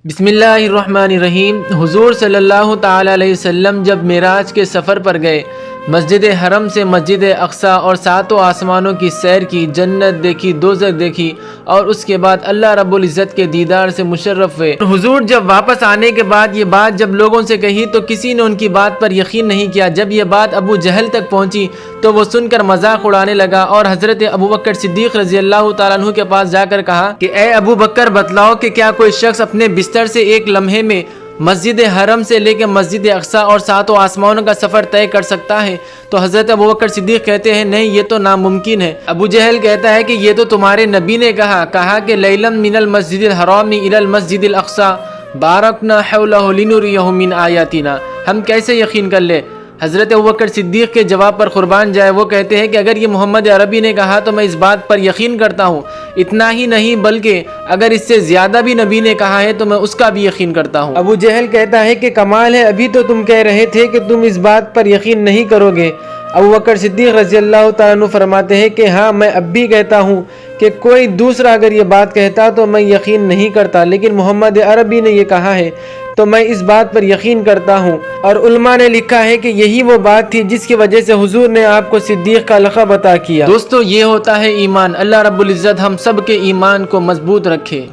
بسم اللہ الرحمن الرحیم۔ حضور صلی اللہ تعالی علیہ وسلم جب معراج کے سفر پر گئے، مسجد حرم سے مسجد اقصی اور ساتوں آسمانوں کی سیر کی، جنت دیکھی، دوزخ دیکھی اور اس کے بعد اللہ رب العزت کے دیدار سے مشرف ہوئے۔ حضور جب واپس آنے کے بعد یہ بات جب لوگوں سے کہی تو کسی نے ان کی بات پر یقین نہیں کیا۔ جب یہ بات ابو جہل تک پہنچی تو وہ سن کر مذاق اڑانے لگا اور حضرت ابوبکر صدیق رضی اللہ تعالیٰ عنہ کے پاس جا کر کہا کہ اے ابو بکر، بتلاؤ کہ کیا کوئی شخص اپنے بستر سے ایک لمحے میں مسجد حرم سے لے کے مسجد اقصی اور ساتوں آسمانوں کا سفر طے کر سکتا ہے؟ تو حضرت ابوبکر صدیق کہتے ہیں نہیں، یہ تو ناممکن ہے۔ ابو جہل کہتا ہے کہ یہ تو تمہارے نبی نے کہا کہ لیلن من المسجد الحرام الى المسجد الاقصی بارکنا حولہ لنریہ من آیاتنا، ہم کیسے یقین کر لیں؟ حضرت ابوبکر صدیق کے جواب پر قربان جائے وہ کہتے ہیں کہ اگر یہ محمد عربی نے کہا تو میں اس بات پر یقین کرتا ہوں، اتنا ہی نہیں بلکہ اگر اس سے زیادہ بھی نبی نے کہا ہے تو میں اس کا بھی یقین کرتا ہوں۔ ابو جہل کہتا ہے کہ کمال ہے، ابھی تو تم کہہ رہے تھے کہ تم اس بات پر یقین نہیں کرو گے۔ ابوبکر صدیق رضی اللہ تعالیٰ عنہ فرماتے ہیں کہ ہاں، میں اب بھی کہتا ہوں کہ کوئی دوسرا اگر یہ بات کہتا تو میں یقین نہیں کرتا، لیکن محمد عربی نے یہ کہا ہے تو میں اس بات پر یقین کرتا ہوں۔ اور علماء نے لکھا ہے کہ یہی وہ بات تھی جس کی وجہ سے حضور نے آپ کو صدیق کا لقب عطا کیا۔ دوستو، یہ ہوتا ہے ایمان۔ اللہ رب العزت ہم سب کے ایمان کو مضبوط رکھے۔